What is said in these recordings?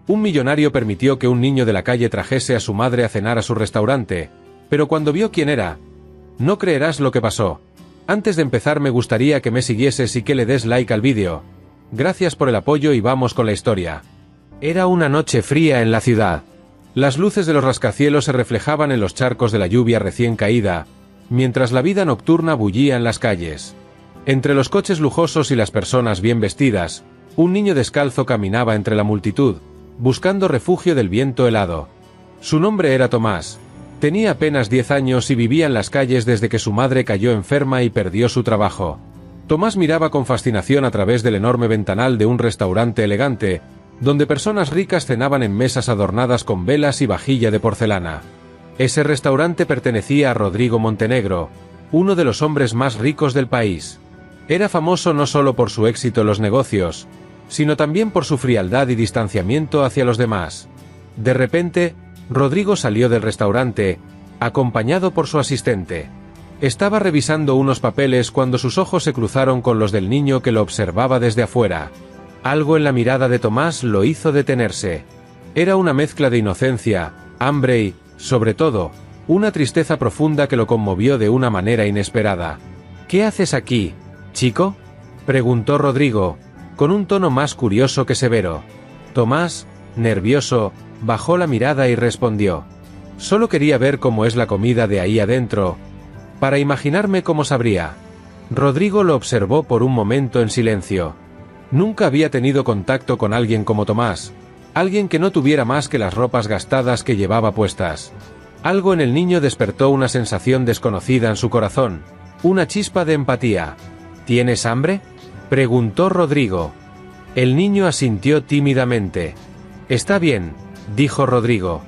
Un millonario permitió que un niño de la calle trajese a su madre a cenar a su restaurante, pero cuando vio quién era, no creerás lo que pasó. Antes de empezar me gustaría que me siguieses y que le des like al vídeo. Gracias por el apoyo y vamos con la historia. Era una noche fría en la ciudad. Las luces de los rascacielos se reflejaban en los charcos de la lluvia recién caída, mientras la vida nocturna bullía en las calles. Entre los coches lujosos y las personas bien vestidas, un niño descalzo caminaba entre la multitud, buscando refugio del viento helado. Su nombre era Tomás. Tenía apenas 10 años y vivía en las calles desde que su madre cayó enferma y perdió su trabajo. Tomás miraba con fascinación a través del enorme ventanal de un restaurante elegante, donde personas ricas cenaban en mesas adornadas con velas y vajilla de porcelana. Ese restaurante pertenecía a Rodrigo Montenegro, uno de los hombres más ricos del país. Era famoso no solo por su éxito en los negocios, sino también por su frialdad y distanciamiento hacia los demás. De repente, Rodrigo salió del restaurante, acompañado por su asistente. Estaba revisando unos papeles cuando sus ojos se cruzaron con los del niño que lo observaba desde afuera. Algo en la mirada de Tomás lo hizo detenerse. Era una mezcla de inocencia, hambre y, sobre todo, una tristeza profunda que lo conmovió de una manera inesperada. «¿Qué haces aquí, chico?», preguntó Rodrigo, con un tono más curioso que severo. Tomás, nervioso, bajó la mirada y respondió: «Solo quería ver cómo es la comida de ahí adentro, para imaginarme cómo sabría». Rodrigo lo observó por un momento en silencio. Nunca había tenido contacto con alguien como Tomás, alguien que no tuviera más que las ropas gastadas que llevaba puestas. Algo en el niño despertó una sensación desconocida en su corazón, una chispa de empatía. «¿Tienes hambre?», preguntó Rodrigo. El niño asintió tímidamente. «Está bien», dijo Rodrigo.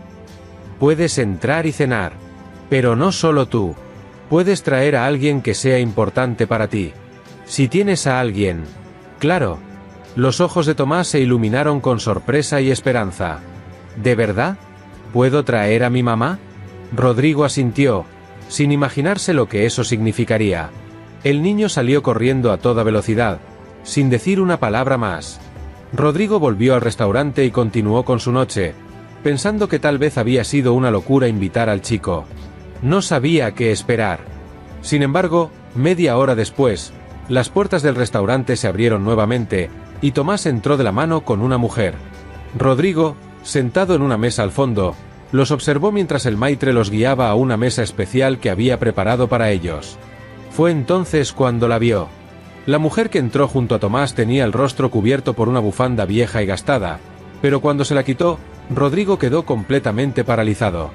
«Puedes entrar y cenar. Pero no solo tú. Puedes traer a alguien que sea importante para ti. Si tienes a alguien». «Claro». Los ojos de Tomás se iluminaron con sorpresa y esperanza. «¿De verdad? ¿Puedo traer a mi mamá?». Rodrigo asintió, sin imaginarse lo que eso significaría. El niño salió corriendo a toda velocidad, sin decir una palabra más. Rodrigo volvió al restaurante y continuó con su noche, pensando que tal vez había sido una locura invitar al chico. No sabía qué esperar. Sin embargo, media hora después, las puertas del restaurante se abrieron nuevamente, y Tomás entró de la mano con una mujer. Rodrigo, sentado en una mesa al fondo, los observó mientras el maitre los guiaba a una mesa especial que había preparado para ellos. Fue entonces cuando la vio. La mujer que entró junto a Tomás tenía el rostro cubierto por una bufanda vieja y gastada, pero cuando se la quitó, Rodrigo quedó completamente paralizado.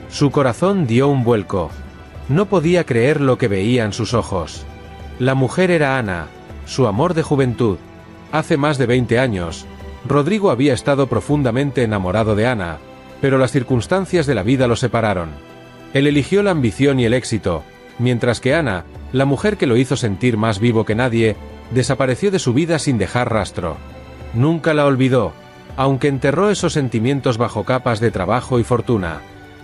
Su corazón dio un vuelco. No podía creer lo que veía en sus ojos. La mujer era Ana, su amor de juventud. Hace más de 20 años, Rodrigo había estado profundamente enamorado de Ana, pero las circunstancias de la vida lo separaron. Él eligió la ambición y el éxito, mientras que Ana, la mujer que lo hizo sentir más vivo que nadie, desapareció de su vida sin dejar rastro. Nunca la olvidó, aunque enterró esos sentimientos bajo capas de trabajo y fortuna.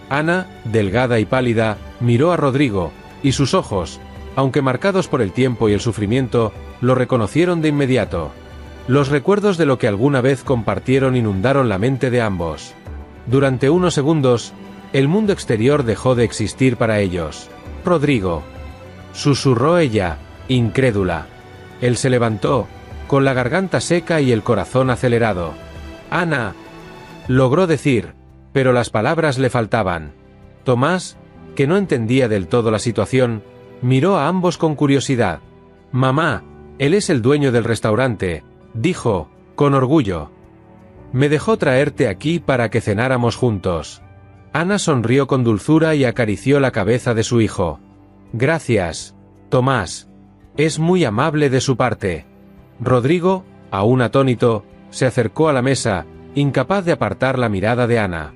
Ana, delgada y pálida, miró a Rodrigo, y sus ojos, aunque marcados por el tiempo y el sufrimiento, lo reconocieron de inmediato. Los recuerdos de lo que alguna vez compartieron inundaron la mente de ambos. Durante unos segundos, el mundo exterior dejó de existir para ellos. «Rodrigo», susurró ella, incrédula. Él se levantó, con la garganta seca y el corazón acelerado. «Ana», logró decir, pero las palabras le faltaban. Tomás, que no entendía del todo la situación, miró a ambos con curiosidad. «Mamá, él es el dueño del restaurante», dijo, con orgullo. «Me dejó traerte aquí para que cenáramos juntos». Ana sonrió con dulzura y acarició la cabeza de su hijo. «Gracias, Tomás. Es muy amable de su parte». Rodrigo, aún atónito, se acercó a la mesa, incapaz de apartar la mirada de Ana.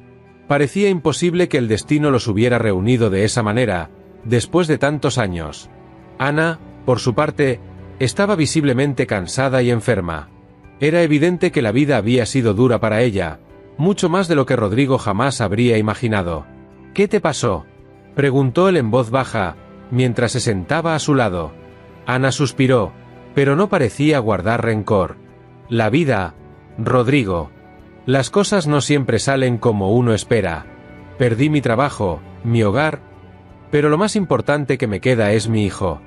Parecía imposible que el destino los hubiera reunido de esa manera, después de tantos años. Ana, por su parte, estaba visiblemente cansada y enferma. Era evidente que la vida había sido dura para ella, mucho más de lo que Rodrigo jamás habría imaginado. «¿Qué te pasó?», preguntó él en voz baja, mientras se sentaba a su lado. Ana suspiró, pero no parecía guardar rencor. «La vida, Rodrigo». Las cosas no siempre salen como uno espera. Perdí mi trabajo, mi hogar, pero lo más importante que me queda es mi hijo.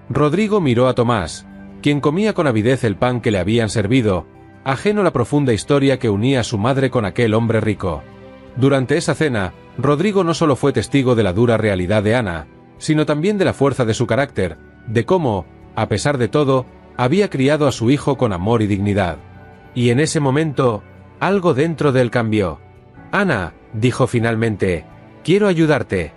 Rodrigo miró a Tomás, quien comía con avidez el pan que le habían servido, ajeno a la profunda historia que unía a su madre con aquel hombre rico. Durante esa cena, Rodrigo no solo fue testigo de la dura realidad de Ana, sino también de la fuerza de su carácter, de cómo, a pesar de todo, había criado a su hijo con amor y dignidad. Y en ese momento, algo dentro de él cambió. «Ana», dijo finalmente, «quiero ayudarte.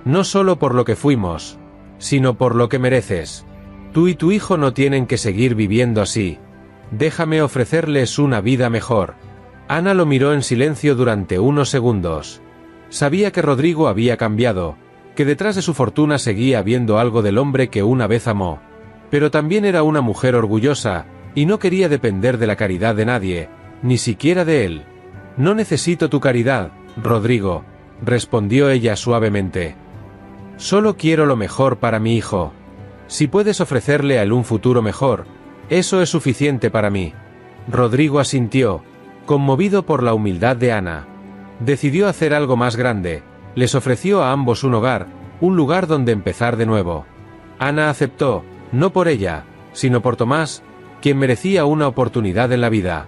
No solo por lo que fuimos, sino por lo que mereces. Tú y tu hijo no tienen que seguir viviendo así. Déjame ofrecerles una vida mejor». Ana lo miró en silencio durante unos segundos. Sabía que Rodrigo había cambiado, que detrás de su fortuna seguía habiendo algo del hombre que una vez amó. Pero también era una mujer orgullosa, y no quería depender de la caridad de nadie, ni siquiera de él. «No necesito tu caridad, Rodrigo», respondió ella suavemente. «Solo quiero lo mejor para mi hijo. Si puedes ofrecerle a él un futuro mejor, eso es suficiente para mí». Rodrigo asintió, conmovido por la humildad de Ana. Decidió hacer algo más grande. Les ofreció a ambos un hogar, un lugar donde empezar de nuevo. Ana aceptó, no por ella, sino por Tomás, quien merecía una oportunidad en la vida.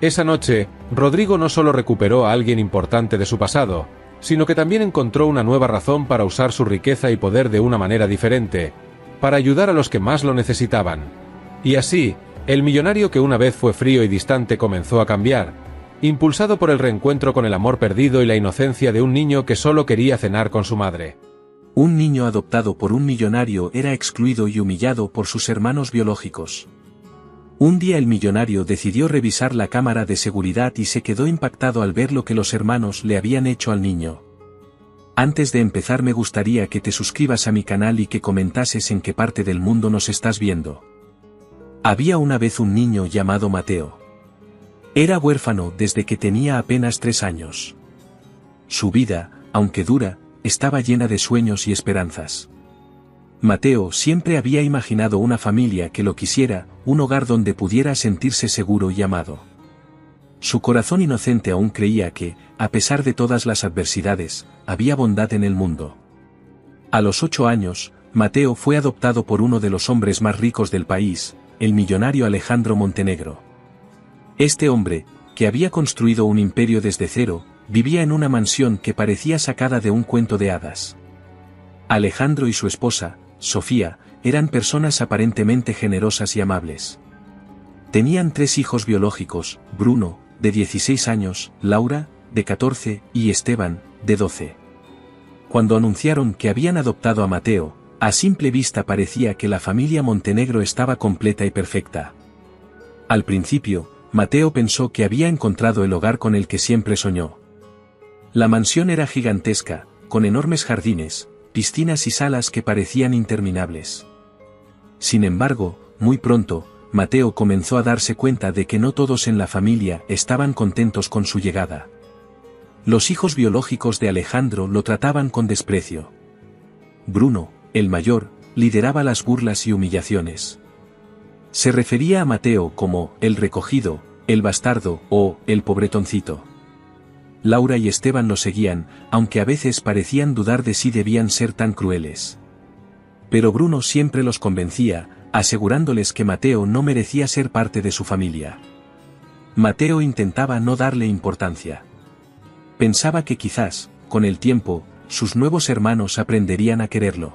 Esa noche, Rodrigo no solo recuperó a alguien importante de su pasado, sino que también encontró una nueva razón para usar su riqueza y poder de una manera diferente, para ayudar a los que más lo necesitaban. Y así, el millonario que una vez fue frío y distante comenzó a cambiar, impulsado por el reencuentro con el amor perdido y la inocencia de un niño que solo quería cenar con su madre. Un niño adoptado por un millonario era excluido y humillado por sus hermanos biológicos. Un día el millonario decidió revisar la cámara de seguridad y se quedó impactado al ver lo que los hermanos le habían hecho al niño. Antes de empezar me gustaría que te suscribas a mi canal y que comentases en qué parte del mundo nos estás viendo. Había una vez un niño llamado Mateo. Era huérfano desde que tenía apenas 3 años. Su vida, aunque dura, estaba llena de sueños y esperanzas. Mateo siempre había imaginado una familia que lo quisiera, un hogar donde pudiera sentirse seguro y amado. Su corazón inocente aún creía que, a pesar de todas las adversidades, había bondad en el mundo. A los 8 años, Mateo fue adoptado por uno de los hombres más ricos del país, el millonario Alejandro Montenegro. Este hombre, que había construido un imperio desde cero, vivía en una mansión que parecía sacada de un cuento de hadas. Alejandro y su esposa, Sofía, eran personas aparentemente generosas y amables. Tenían 3 hijos biológicos, Bruno, de 16 años, Laura, de 14, y Esteban, de 12. Cuando anunciaron que habían adoptado a Mateo, a simple vista parecía que la familia Montenegro estaba completa y perfecta. Al principio, Mateo pensó que había encontrado el hogar con el que siempre soñó. La mansión era gigantesca, con enormes jardines, piscinas y salas que parecían interminables. Sin embargo, muy pronto, Mateo comenzó a darse cuenta de que no todos en la familia estaban contentos con su llegada. Los hijos biológicos de Alejandro lo trataban con desprecio. Bruno, el mayor, lideraba las burlas y humillaciones. Se refería a Mateo como el recogido, el bastardo o el pobretoncito. Laura y Esteban lo seguían, aunque a veces parecían dudar de si debían ser tan crueles. Pero Bruno siempre los convencía, asegurándoles que Mateo no merecía ser parte de su familia. Mateo intentaba no darle importancia. Pensaba que quizás, con el tiempo, sus nuevos hermanos aprenderían a quererlo.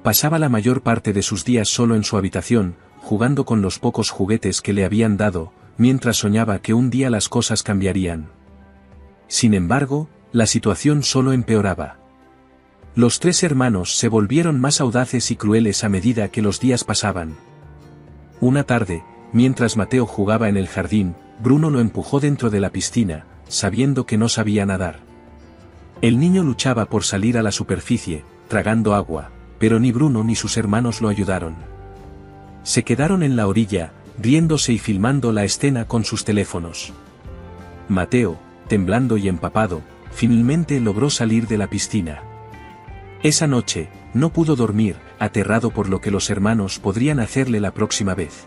Pasaba la mayor parte de sus días solo en su habitación, jugando con los pocos juguetes que le habían dado, mientras soñaba que un día las cosas cambiarían. Sin embargo, la situación solo empeoraba. Los 3 hermanos se volvieron más audaces y crueles a medida que los días pasaban. Una tarde, mientras Mateo jugaba en el jardín, Bruno lo empujó dentro de la piscina, sabiendo que no sabía nadar. El niño luchaba por salir a la superficie, tragando agua, pero ni Bruno ni sus hermanos lo ayudaron. Se quedaron en la orilla, riéndose y filmando la escena con sus teléfonos. Mateo, temblando y empapado, finalmente logró salir de la piscina. Esa noche, no pudo dormir, aterrado por lo que los hermanos podrían hacerle la próxima vez.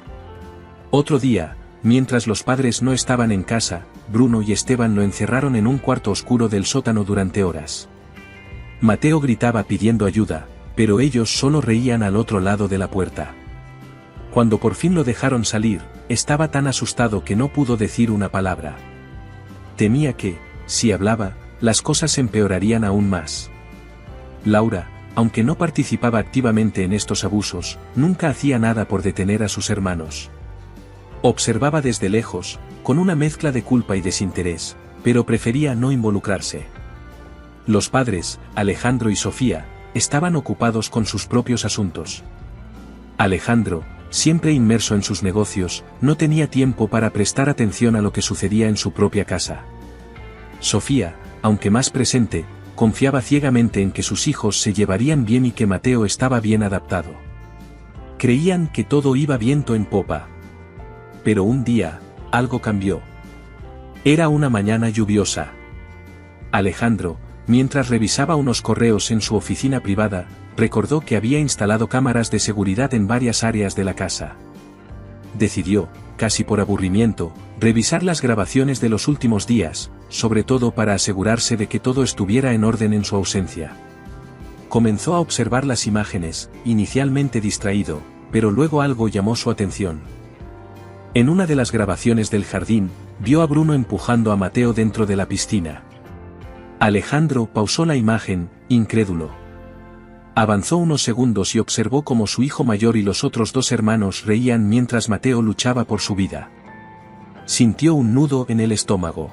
Otro día, mientras los padres no estaban en casa, Bruno y Esteban lo encerraron en un cuarto oscuro del sótano durante horas. Mateo gritaba pidiendo ayuda, pero ellos solo reían al otro lado de la puerta. Cuando por fin lo dejaron salir, estaba tan asustado que no pudo decir una palabra. Temía que, si hablaba, las cosas empeorarían aún más. Laura, aunque no participaba activamente en estos abusos, nunca hacía nada por detener a sus hermanos. Observaba desde lejos, con una mezcla de culpa y desinterés, pero prefería no involucrarse. Los padres, Alejandro y Sofía, estaban ocupados con sus propios asuntos. Alejandro, siempre inmerso en sus negocios, no tenía tiempo para prestar atención a lo que sucedía en su propia casa. Sofía, aunque más presente, confiaba ciegamente en que sus hijos se llevarían bien y que Mateo estaba bien adaptado. Creían que todo iba viento en popa. Pero un día, algo cambió. Era una mañana lluviosa. Alejandro, mientras revisaba unos correos en su oficina privada, recordó que había instalado cámaras de seguridad en varias áreas de la casa. Decidió, casi por aburrimiento, revisar las grabaciones de los últimos días, sobre todo para asegurarse de que todo estuviera en orden en su ausencia. Comenzó a observar las imágenes, inicialmente distraído, pero luego algo llamó su atención. En una de las grabaciones del jardín, vio a Bruno empujando a Mateo dentro de la piscina. Alejandro pausó la imagen, incrédulo. Avanzó unos segundos y observó cómo su hijo mayor y los otros dos hermanos reían mientras Mateo luchaba por su vida. Sintió un nudo en el estómago.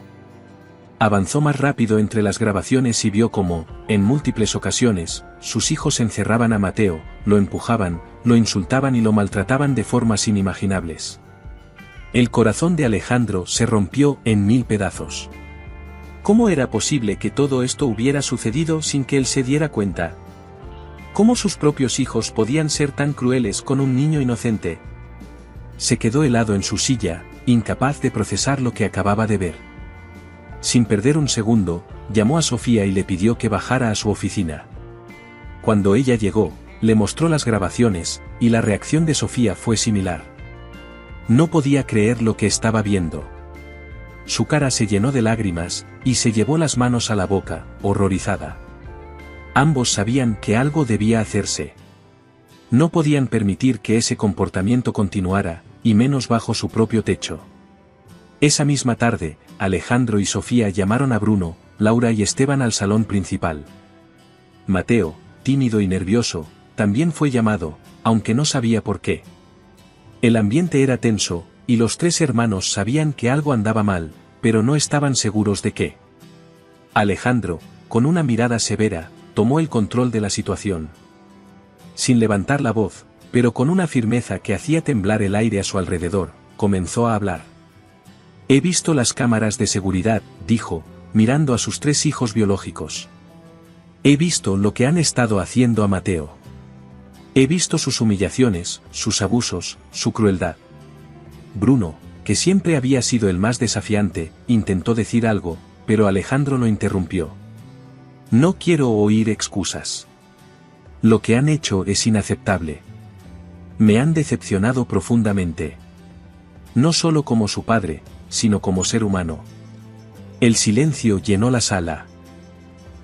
Avanzó más rápido entre las grabaciones y vio cómo, en múltiples ocasiones, sus hijos encerraban a Mateo, lo empujaban, lo insultaban y lo maltrataban de formas inimaginables. El corazón de Alejandro se rompió en 1000 pedazos. ¿Cómo era posible que todo esto hubiera sucedido sin que él se diera cuenta? ¿Cómo sus propios hijos podían ser tan crueles con un niño inocente? Se quedó helado en su silla, incapaz de procesar lo que acababa de ver. Sin perder un segundo, llamó a Sofía y le pidió que bajara a su oficina. Cuando ella llegó, le mostró las grabaciones, y la reacción de Sofía fue similar. No podía creer lo que estaba viendo. Su cara se llenó de lágrimas, y se llevó las manos a la boca, horrorizada. Ambos sabían que algo debía hacerse. No podían permitir que ese comportamiento continuara, y menos bajo su propio techo. Esa misma tarde, Alejandro y Sofía llamaron a Bruno, Laura y Esteban al salón principal. Mateo, tímido y nervioso, también fue llamado, aunque no sabía por qué. El ambiente era tenso, y los tres hermanos sabían que algo andaba mal, pero no estaban seguros de qué. Alejandro, con una mirada severa, tomó el control de la situación. Sin levantar la voz, pero con una firmeza que hacía temblar el aire a su alrededor, comenzó a hablar. He visto las cámaras de seguridad, dijo, mirando a sus tres hijos biológicos. He visto lo que han estado haciendo a Mateo. He visto sus humillaciones, sus abusos, su crueldad. Bruno, que siempre había sido el más desafiante, intentó decir algo, pero Alejandro lo interrumpió. No quiero oír excusas. Lo que han hecho es inaceptable. Me han decepcionado profundamente. No solo como su padre, sino como ser humano. El silencio llenó la sala.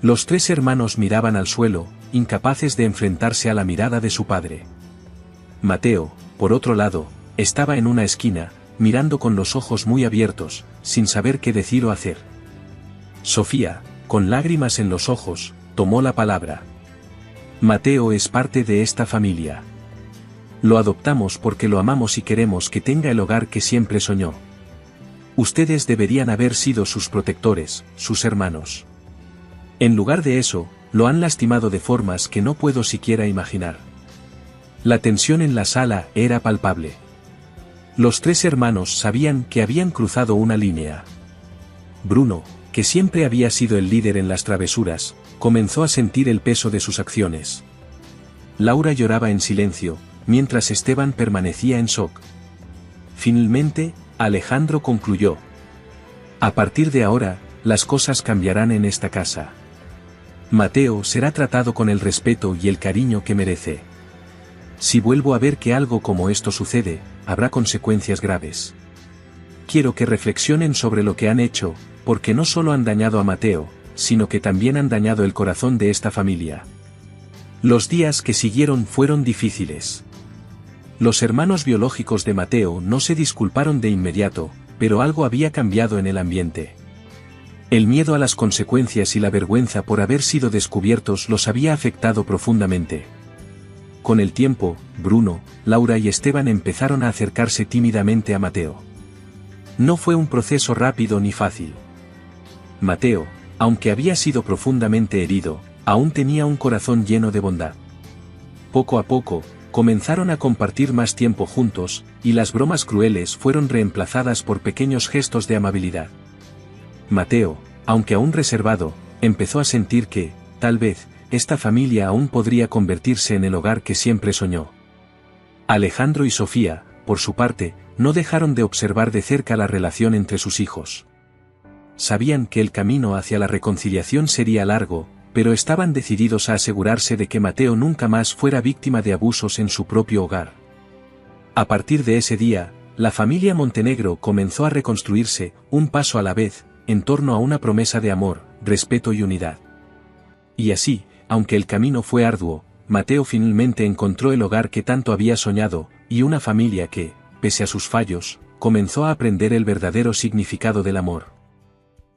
Los tres hermanos miraban al suelo, incapaces de enfrentarse a la mirada de su padre. Mateo, por otro lado, estaba en una esquina, mirando con los ojos muy abiertos, sin saber qué decir o hacer. Sofía, con lágrimas en los ojos, tomó la palabra. Mateo es parte de esta familia. Lo adoptamos porque lo amamos y queremos que tenga el hogar que siempre soñó. Ustedes deberían haber sido sus protectores, sus hermanos. En lugar de eso, lo han lastimado de formas que no puedo siquiera imaginar. La tensión en la sala era palpable. Los tres hermanos sabían que habían cruzado una línea. Bruno, que siempre había sido el líder en las travesuras, comenzó a sentir el peso de sus acciones. Laura lloraba en silencio, mientras Esteban permanecía en shock. Finalmente, Alejandro concluyó. A partir de ahora, las cosas cambiarán en esta casa. Mateo será tratado con el respeto y el cariño que merece. Si vuelvo a ver que algo como esto sucede, habrá consecuencias graves. quiero que reflexionen sobre lo que han hecho, porque no solo han dañado a Mateo, sino que también han dañado el corazón de esta familia. Los días que siguieron fueron difíciles. Los hermanos biológicos de Mateo no se disculparon de inmediato, pero algo había cambiado en el ambiente. El miedo a las consecuencias y la vergüenza por haber sido descubiertos los había afectado profundamente. Con el tiempo, Bruno, Laura y Esteban empezaron a acercarse tímidamente a Mateo. No fue un proceso rápido ni fácil. Mateo, aunque había sido profundamente herido, aún tenía un corazón lleno de bondad. Poco a poco, comenzaron a compartir más tiempo juntos, y las bromas crueles fueron reemplazadas por pequeños gestos de amabilidad. Mateo, aunque aún reservado, empezó a sentir que, tal vez, esta familia aún podría convertirse en el hogar que siempre soñó. Alejandro y Sofía, por su parte, no dejaron de observar de cerca la relación entre sus hijos. Sabían que el camino hacia la reconciliación sería largo, pero estaban decididos a asegurarse de que Mateo nunca más fuera víctima de abusos en su propio hogar. A partir de ese día, la familia Montenegro comenzó a reconstruirse, un paso a la vez, en torno a una promesa de amor, respeto y unidad. Y así, aunque el camino fue arduo, Mateo finalmente encontró el hogar que tanto había soñado, y una familia que, pese a sus fallos, comenzó a aprender el verdadero significado del amor.